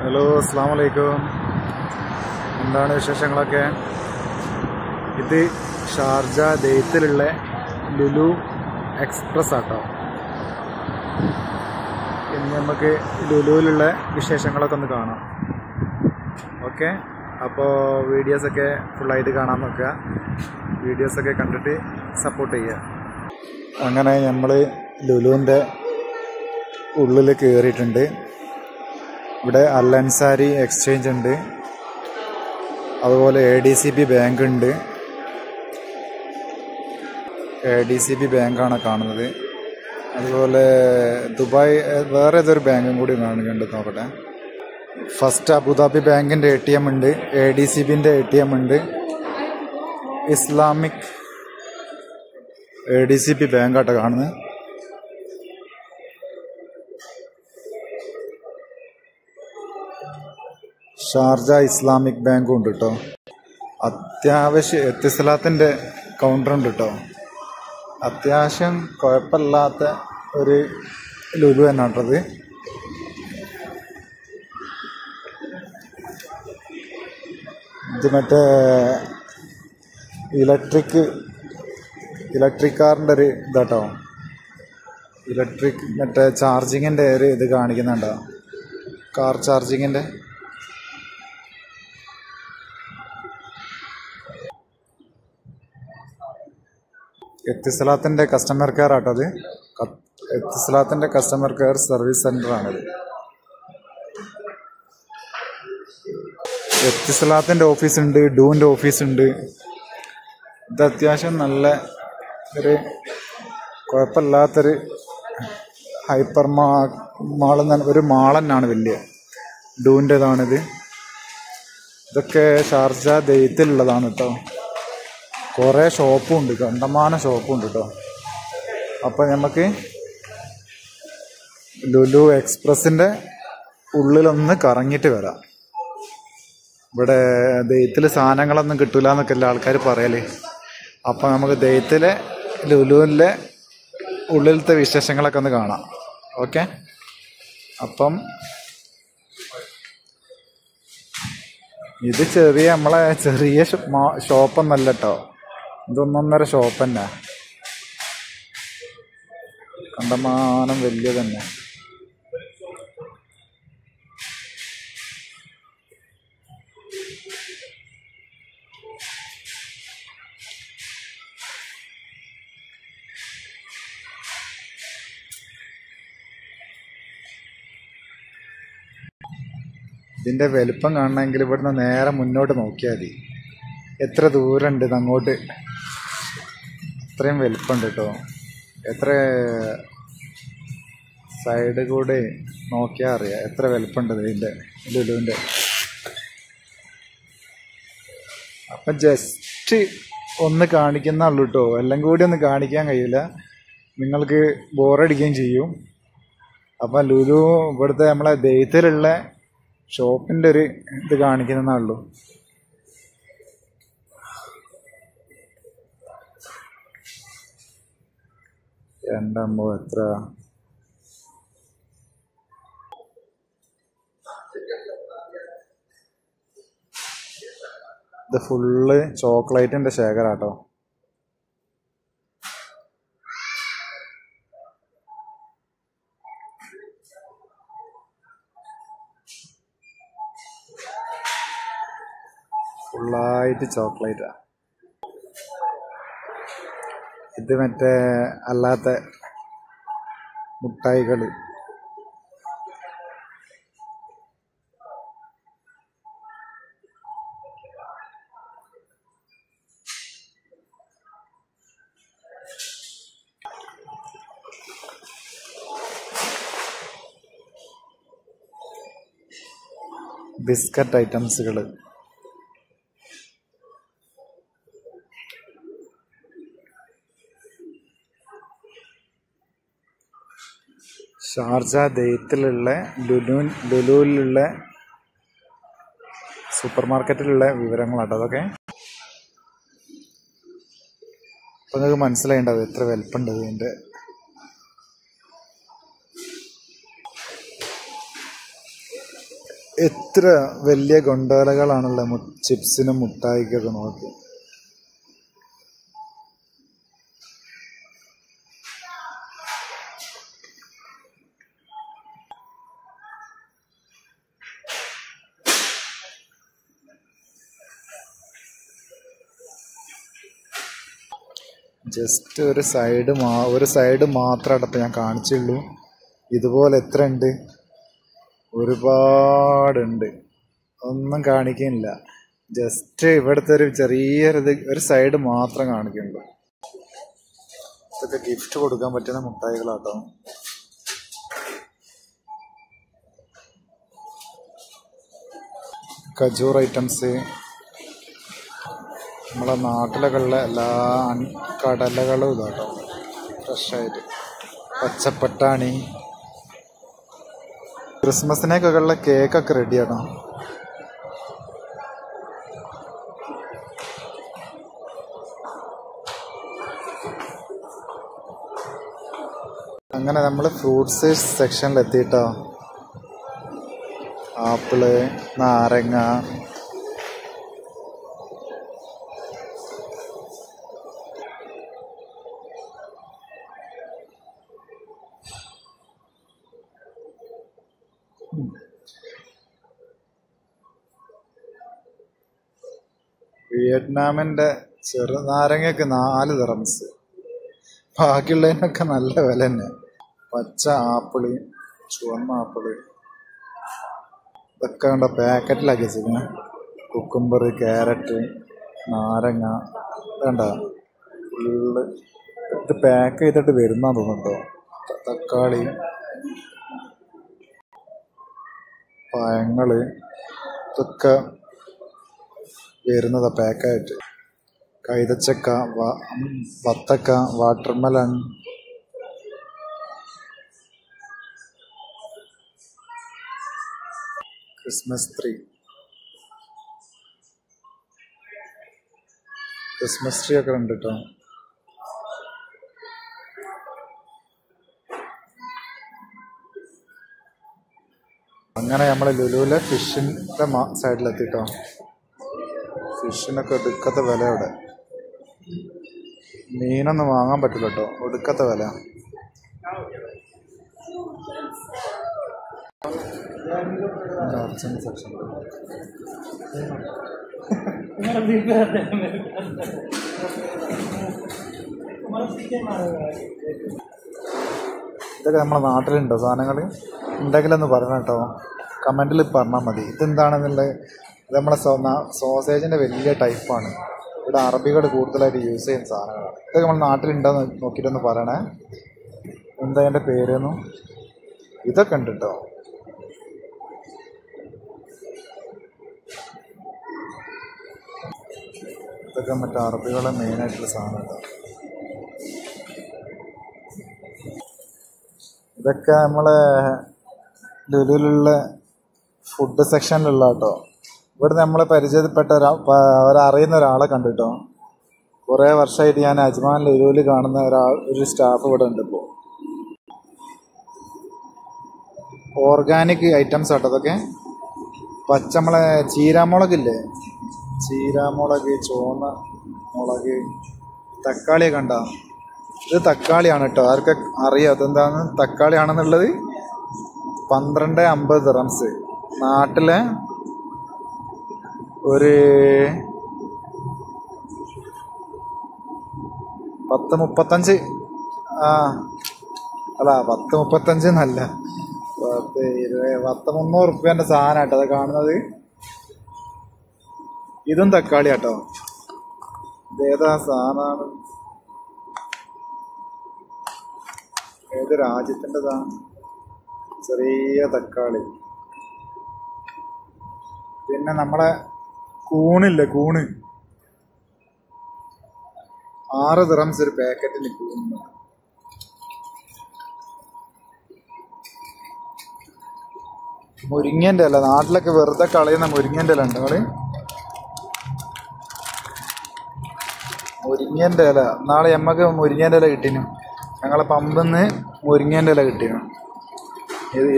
Hello, അസ്സലാമു അലൈക്കും. എന്താണ് വിശേഷങ്ങളൊക്കെ? ഇത് ഷാർജ ദെയ്ത്തിലുള്ള ലുലു എക്സ്പ്രസ് ആട്ടോ. ഇനി നമുക്ക് ലുലുവിലുള്ള വിശേഷങ്ങളൊക്കെ ഒന്ന് കാണാം. ഓക്കെ, അപ്പോൾ വീഡിയോസൊക്കെ ഫുള്ളായിട്ട് കാണാൻ നോക്കുക. വീഡിയോസൊക്കെ കണ്ടിട്ട് സപ്പോർട്ട് ചെയ്യുക. അങ്ങനെ നമ്മൾ ലുലുവിൻ്റെ ഉള്ളിൽ കയറിയിട്ടുണ്ട്. ഇവിടെ അൽ അൻസാരി എക്സ്ചേഞ്ച് ഉണ്ട്, അതുപോലെ ADCB ബാങ്ക് ഉണ്ട്. ADCB ബാങ്കാണ് കാണുന്നത്. അതുപോലെ ദുബായ് വേറെ ഏതൊരു ബാങ്കും കൂടി കാണുന്നുണ്ട്, നോക്കട്ടെ. ഫസ്റ്റ് അബുദാബി ബാങ്കിൻ്റെ ATM ഉണ്ട്, ADCBൻ്റെ ATM ഉണ്ട്, ഇസ്ലാമിക് ADCB ബാങ്കാട്ടോ കാണുന്നത്. ഷാർജ ഇസ്ലാമിക് ബാങ്കും ഉണ്ട് കേട്ടോ. അത്യാവശ്യം എത്തിസലാത്തിൻ്റെ കൗണ്ടർ ഉണ്ട് കേട്ടോ. അത്യാവശ്യം കുഴപ്പമില്ലാത്ത ഒരു ലുലു തന്നെ കേട്ടത്. ഇത് മറ്റേ ഇലക്ട്രിക് കാറിൻ്റെ ഒരു ഇതാട്ടോ. മറ്റേ ചാർജിങ്ങിൻ്റെ ഒരു ഇത് കാണിക്കുന്നുണ്ടോ, കാർ ചാർജിങ്ങിൻ്റെ. എത്തിസലാത്തിൻ്റെ കസ്റ്റമർ കെയർ ആട്ടോ അത്. എത്തിസലാത്തിൻ്റെ കസ്റ്റമർ കെയർ സർവീസ് സെൻ്ററാണിത്. എത്തിസലാത്തിൻ്റെ ഓഫീസുണ്ട്, ഡൂവിൻ്റെ ഓഫീസുണ്ട്. ഇത് അത്യാവശ്യം നല്ല ഒരു കുഴപ്പമില്ലാത്തൊരു ഹൈപ്പർ ഒരു മാൾ തന്നെയാണ്, വലിയ ഡൂവിൻ്റെതാണിത്. ഇതൊക്കെ ഷാർജ ദെയ്ത്തിലുള്ളതാണ് കേട്ടോ. കുറേ ഷോപ്പും ഉണ്ട്, കണ്ടമാനം ഷോപ്പും ഉണ്ട് കേട്ടോ. അപ്പം നമുക്ക് ലുലു എക്സ്പ്രസിൻ്റെ ഉള്ളിലൊന്ന് കറങ്ങിയിട്ട് വരാം. ഇവിടെ ദെയ്ത്തിൽ സാധനങ്ങളൊന്നും കിട്ടൂല എന്നൊക്കെ എല്ലാ ആൾക്കാർ പറയല്. അപ്പം നമുക്ക് ദെയ്ത്തിലെ ലുലുവിലെ ഉള്ളിലത്തെ വിശേഷങ്ങളൊക്കെ ഒന്ന് കാണാം. ഓക്കെ, അപ്പം ഇത് നമ്മളെ ചെറിയ ഷോപ്പൊന്നല്ല കേട്ടോ. ഇതൊന്നൊന്നര ഷോപ്പ് തന്നെ, കണ്ടമാനം വലിയ തന്നെ. ഇതിൻ്റെ വലിപ്പം കാണണമെങ്കിൽ ഇവിടുന്ന് നേരെ മുന്നോട്ട് നോക്കിയാൽ മതി. എത്ര ദൂരമുണ്ട് ഇത് അങ്ങോട്ട്, അത്രയും വലിപ്പമുണ്ട് കേട്ടോ. എത്ര സൈഡ് കൂടെ നോക്കിയാൽ അറിയാം എത്ര വലിപ്പമുണ്ട് ഇതിൻ്റെ ലുലുവിൻ്റെ. അപ്പം ജസ്റ്റ് ഒന്ന് കാണിക്കുന്നുള്ളൂ കേട്ടോ, എല്ലാം കൂടി ഒന്ന് കാണിക്കാൻ കഴിയില്ല, നിങ്ങൾക്ക് ബോറടിക്കുകയും ചെയ്യും. അപ്പം ലുലു ഇവിടുത്തെ നമ്മളെ ദെയ്ത്തിലുള്ള ഷോപ്പിൻ്റെ ഒരു ഇത് കാണിക്കുന്നതാണല്ലോ. രണ്ടാകുമ്പോ എത്ര ഇത് ഫുള്ള് ചോക്ലേറ്റിൻ്റെ ശേഖരാട്ടോ. ഫുള്ളായിട്ട് ചോക്ലേറ്റാ. ഇത് മറ്റേ അല്ലാത്ത മുട്ടായികൾ. ബിസ്ക്കറ്റ് ഐറ്റംസുകൾ. ഷാർജ ദെയ്ത്തിലുള്ള ലുലുവിലുള്ള സൂപ്പർ മാർക്കറ്റിലുള്ള വിവരങ്ങളാട്ടോ അതൊക്കെ. അപ്പം നിങ്ങൾക്ക് മനസ്സിലായിണ്ടാവും എത്ര വലിപ്പമുണ്ട് ഇതിൻ്റെ. എത്ര വലിയ ഗൊണ്ടോലകളാണല്ലോ ചിപ്സിനും മുട്ടായിക്കൊക്കെ നോക്കി. ജസ്റ്റ് ഒരു സൈഡ് മാത്രമായിട്ട് ഇപ്പം ഞാൻ കാണിച്ചുള്ളൂ. ഇതുപോലെ എത്ര ഉണ്ട്? ഒരുപാടുണ്ട്. ഒന്നും കാണിക്കുന്നില്ല. ജസ്റ്റ് ഇവിടുത്തെ ഒരു ഒരു സൈഡ് മാത്രം കാണിക്കുന്നുള്ളൂ. ഇതൊക്കെ ഗിഫ്റ്റ് കൊടുക്കാൻ പറ്റുന്ന മുട്ടായികളാട്ടോ. ഖജൂർ ഐറ്റംസ്, നമ്മളെ നാട്ടിലൊക്കെ ഉള്ള എല്ലാ കടലകളും ഇതാട്ടോ, ഫ്രഷായിട്ട്. പച്ചപ്പട്ടാണി, ക്രിസ്മസിനേക്കൊക്കെ ഉള്ള കേക്കൊക്കെ റെഡിയാണോ. അങ്ങനെ നമ്മൾ ഫ്രൂട്ട്സ് സെക്ഷനിൽ എത്തിയിട്ടോ. ആപ്പിള്, നാരങ്ങ, വിയറ്റ്നാമിൻ്റെ ചെറുനാരങ്ങക്ക് 4 ദിറംസ്. ബാക്കിയുള്ളതിനൊക്കെ നല്ല വില തന്നെ. പച്ച ആപ്പിള്, ചുവന്ന ആപ്പിള്, ഇതൊക്കെ കണ്ട പാക്കറ്റിലാക്കി വെച്ചിരിക്കുന്നത്. കുക്കുംബർ, ക്യാരറ്റ്, നാരങ്ങ, വേണ്ട ഫുള്ള് ഇത് പാക്ക് ചെയ്തിട്ട് വരുന്ന തോന്നുന്നുണ്ടോ. തക്കാളി, പഴങ്ങള്, ഇതൊക്കെ വരുന്നതാ പാക്കായിട്ട്. കൈതച്ചക്ക, വത്തക്ക, വാട്ടർമെലൺ, ക്രിസ്മസ് ട്രീ ഒക്കെ ഉണ്ട് കേട്ടോ. അങ്ങനെ നമ്മൾ ലുലുവിലെ ഫിഷിൻ്റെ സൈഡിലെത്തിട്ടോ. ഫിഷിനൊക്കെ ഒടുക്കത്തെ വില അവിടെ. മീനൊന്നും വാങ്ങാൻ പറ്റില്ല കേട്ടോ, ഒടുക്കത്തെ വില. സെക്ഷൻ ഇതൊക്കെ നമ്മളെ നാട്ടിലുണ്ടോ സാധനങ്ങൾ? ഉണ്ടെങ്കിലൊന്ന് പറയണം കേട്ടോ, കമൻറ്റിൽ പറഞ്ഞാൽ മതി. ഇതെന്താണെന്നുള്ളത്. ഇത് നമ്മളെ സോസേജിൻ്റെ വലിയ ടൈപ്പാണ്. ഇവിടെ അറബികൾ കൂടുതലായിട്ട് യൂസ് ചെയ്യുന്ന സാധനങ്ങളാണ്. ഇതൊക്കെ നമ്മൾ നാട്ടിലുണ്ടോയെന്ന് നോക്കിയിട്ടൊന്ന് പറയണേ. എന്താ എൻ്റെ പേരെന്നും. ഇതൊക്കെ ഉണ്ട് കേട്ടോ. ഇതൊക്കെ മറ്റേ അറബികളെ മെയിനായിട്ടുള്ള സാധനം കേട്ടോ. ഇതൊക്കെ നമ്മളെ ലുലുവിലുള്ള ഫുഡ് സെക്ഷനിലുള്ള കേട്ടോ. ഇവിടെ നമ്മളെ പരിചയപ്പെട്ട അവരറിയുന്ന ഒരാളെ കണ്ടിട്ടോ. കുറേ വർഷമായിട്ട് ഞാൻ അജ്മാൻ ലുലുവിൽ കാണുന്ന ഒരു സ്റ്റാഫ് ഇവിടെ ഉണ്ട്. ഇപ്പോൾ ഓർഗാനിക് ഐറ്റംസ് ആട്ടോ ഇതൊക്കെ. നമ്മളെ ചീരാമുളകില്ലേ, ചീരാമുളക്, ചുവന്ന മുളക്, തക്കാളിയൊക്കെ ഉണ്ടോ. ഇത് തക്കാളിയാണ് കേട്ടോ. ആർക്കൊക്കെ അറിയാം അതെന്താന്ന് തക്കാളിയാണെന്നുള്ളത്. 12.50 ദിറംസ്. നാട്ടിലെ ഒരു 10-35 അല്ല 10-35 എന്നല്ല, 10-300 റുപ്യേൻ്റെ സാധനം കേട്ടോ അത് കാണുന്നത്. ഇതും തക്കാളി കേട്ടോ. ഇതേതാ സാധനമാണ്, ഏത് രാജ്യത്തിൻ്റെതാ? ചെറിയ തക്കാളി. പിന്നെ നമ്മളെ കൂണില്ലേ, കൂണ് 6 ദിറംസ് ഒരു പാക്കറ്റിന് കൂണ്. മുരിങ്ങേൻ്റെ ഇല, നാട്ടിലൊക്കെ വെറുതെ കളയുന്ന മുരിങ്ങേൻ്റെ ഇല ഉണ്ട് നിങ്ങള്. മുരിങ്ങേൻ്റെ ഇല നാളെ നമ്മക്ക് മുരിങ്ങേൻ്റെ ഇല കിട്ടീനു. ഞങ്ങളെ പമ്പിൽ നിന്ന് മുരിങ്ങേൻ്റെ ഇല കിട്ടീനു.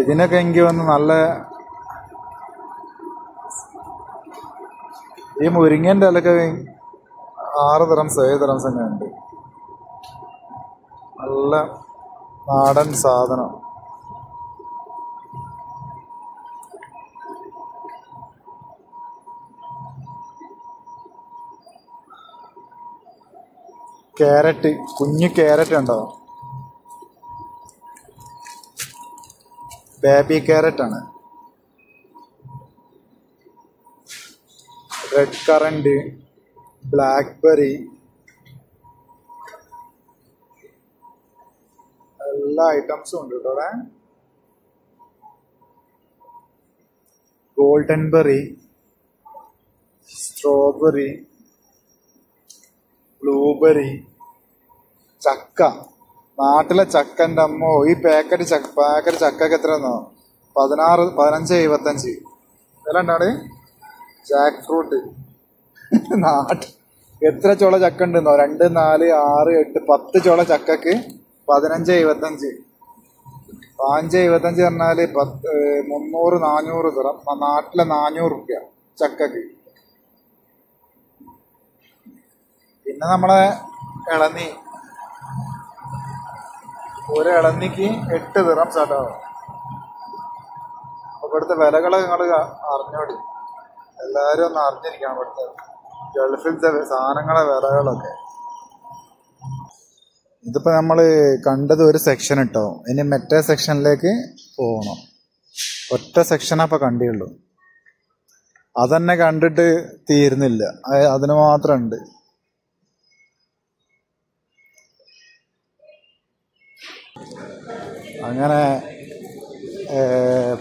ഇതിനൊക്കെ എനിക്ക് വന്ന് നല്ല ഈ മുരിങ്ങൻ്റെ ഇലക്ക് 6 ദിറംസ് 7 ദിറംസ് തന്നെ ഉണ്ട്. നല്ല നാടൻ സാധനം. ക്യാരറ്റ്, കുഞ്ഞു ക്യാരറ്റ് ഉണ്ടോ? ബേബി ക്യാരറ്റ് ആണ്. റെഡ് കറന്റ്, ബ്ലാക്ക്ബെറി, എല്ലാ ഐറ്റംസും ഉണ്ട് കേട്ടോ അവിടെ. ഗോൾഡൻ ബെറി, സ്ട്രോബെറി, ബ്ലൂബെറി, ചക്ക. നാട്ടിലെ ചക്കൻ്റെ അമ്മോ, ഈ പാക്കറ്റ് ചക്കക്ക് എത്രയെന്നോ? 15.75 വില ഉണ്ടാണ്. ജാക്ക് ഫ്രൂട്ട് നാട്ടിൽ എത്ര ചോള ചക്ക ഉണ്ടെന്നോ? 2, 4, 6, 8, 10 ചോള ചക്കക്ക് 15.75. 15.75 പറഞ്ഞാല് 300-400 ദിറം. നാട്ടിലെ 400 റുപ്യ ചക്കക്ക്. പിന്നെ നമ്മളെ ഇളനി, ഒരു ഇളനിക്ക് 8 ദിറം സാധാരണ. അപ്പൊ ഇവിടുത്തെ വിലകൾ നിങ്ങൾ അറിഞ്ഞോടി, എല്ലാവരും ഒന്ന് അറിഞ്ഞിരിക്കണം ഇവിടുത്തെ ഗൾഫിലത്തെ സാധനങ്ങളെ വിലകളൊക്കെ. ഇതിപ്പോ നമ്മള് കണ്ടത് ഒരു സെക്ഷൻ ഇട്ടോ, ഇനി മറ്റേ സെക്ഷനിലേക്ക് പോകണം. ഒറ്റ സെക്ഷനാ ഇപ്പൊ കണ്ടിയുള്ളൂ. അതന്നെ കണ്ടിട്ട് തീരുന്നില്ല, അതിന് മാത്രം ഉണ്ട്. അങ്ങനെ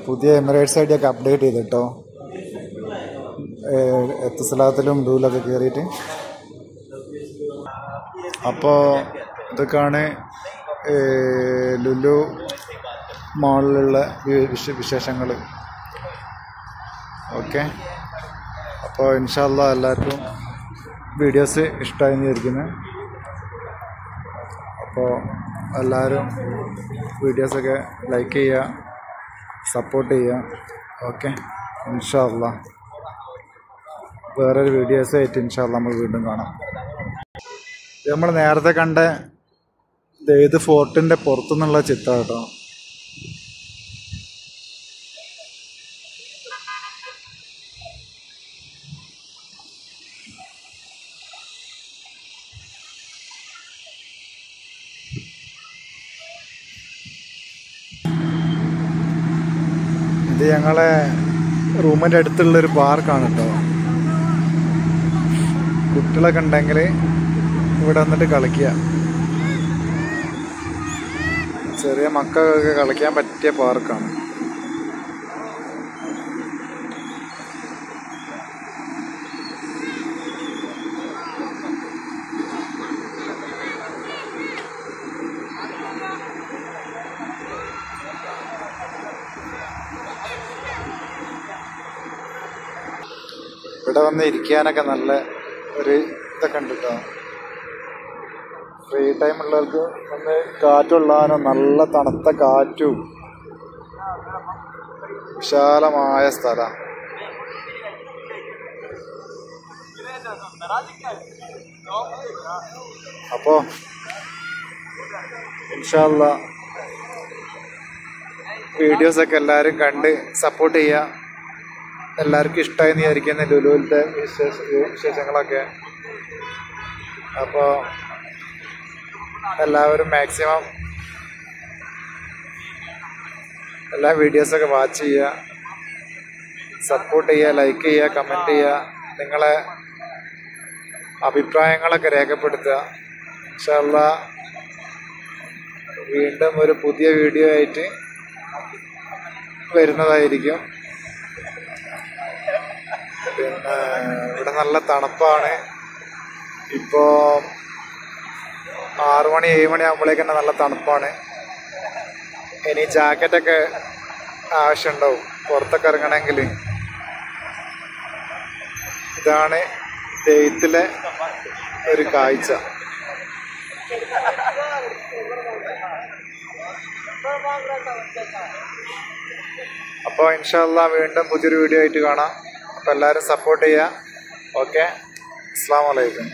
പുതിയ എമിറേറ്റ്സ് ഐഡി ഒക്കെ അപ്ഡേറ്റ് ചെയ്തിട്ടോ, എത്തിസലാത്തിലും ഡൂലൊക്കെ കയറിയിട്ട്. അപ്പോൾ ഇതൊക്കെയാണ് ലുലു മാളിലുള്ള വിശേഷങ്ങൾ. ഓക്കെ, അപ്പോൾ ഇൻഷാ അല്ലാഹ് എല്ലാവർക്കും വീഡിയോസ് ഇഷ്ടമായെന്ന് വിചാരിക്കുന്നു. അപ്പോൾ എല്ലാവരും വീഡിയോസൊക്കെ ലൈക്ക് ചെയ്യുക, സപ്പോർട്ട് ചെയ്യുക. ഓക്കെ, ഇൻഷാ അല്ലാഹ് വേറൊരു വീഡിയോസായിട്ട് ഇൻഷാ അല്ലാഹ് നമ്മൾ വീണ്ടും കാണാം. ഇത് നമ്മൾ നേരത്തെ കണ്ട ഇത് ഫോർട്ടിൻ്റെ പുറത്തുനിന്നുള്ള ചിത്രം കേട്ടോ. ഇത് ഞങ്ങളെ റൂമിൻ്റെ അടുത്തുള്ളൊരു പാർക്കാണ് കേട്ടോ. കുട്ടികളൊക്കെ ഉണ്ടെങ്കിൽ ഇവിടെ വന്നിട്ട് കളിക്കുക. ചെറിയ മക്കൾക്കൊക്കെ കളിക്കാൻ പറ്റിയ പാർക്കാണ്. ഇവിടെ വന്ന് ഇരിക്കാനൊക്കെ നല്ല ഒരു ഇതൊക്കെ ഉണ്ട് കേട്ടോ. ഫ്രീ ടൈം ഉള്ളവർക്ക് ഒന്ന് കാറ്റുള്ളാനോ, നല്ല തണുത്ത കാറ്റും വിശാലമായ സ്ഥലം. അപ്പോൾ ഇൻഷാ അല്ലാഹ് വീഡിയോസൊക്കെ എല്ലാവരും കണ്ട് സപ്പോർട്ട് ചെയ്യുക. എല്ലാവർക്കും ഇഷ്ടമായെന്ന് വിചാരിക്കുന്ന ലുലുവിലത്തെ വിശേഷങ്ങളൊക്കെ. അപ്പോൾ എല്ലാവരും മാക്സിമം എല്ലാ വീഡിയോസൊക്കെ വാച്ച് ചെയ്യുക, സപ്പോർട്ട് ചെയ്യുക, ലൈക്ക് ചെയ്യുക, കമൻറ്റ് ചെയ്യുക, നിങ്ങളെ അഭിപ്രായങ്ങളൊക്കെ രേഖപ്പെടുത്തുക. ഇൻഷാ അല്ലാഹ് വീണ്ടും ഒരു പുതിയ വീഡിയോ ആയിട്ട് വരുന്നതായിരിക്കും. പിന്നെ ഇവിടെ നല്ല തണുപ്പാണ്. ഇപ്പോൾ 6 മണി 7 മണി ആകുമ്പോഴേക്ക് തന്നെ നല്ല തണുപ്പാണ്. ഇനി ജാക്കറ്റൊക്കെ ആവശ്യമുണ്ടാവും പുറത്തൊക്കെ ഇറങ്ങണമെങ്കിൽ. ഇതാണ് ദെയ്ത്തിലെ ഒരു കാഴ്ച. അപ്പോൾ ഇൻഷാ അല്ലാഹ് വീണ്ടും പുതിയൊരു വീഡിയോ ആയിട്ട് കാണാം. അപ്പോൾ എല്ലാവരും സപ്പോർട്ട് ചെയ്യുക. ഓക്കെ, അസ്സലാമു അലൈക്കും.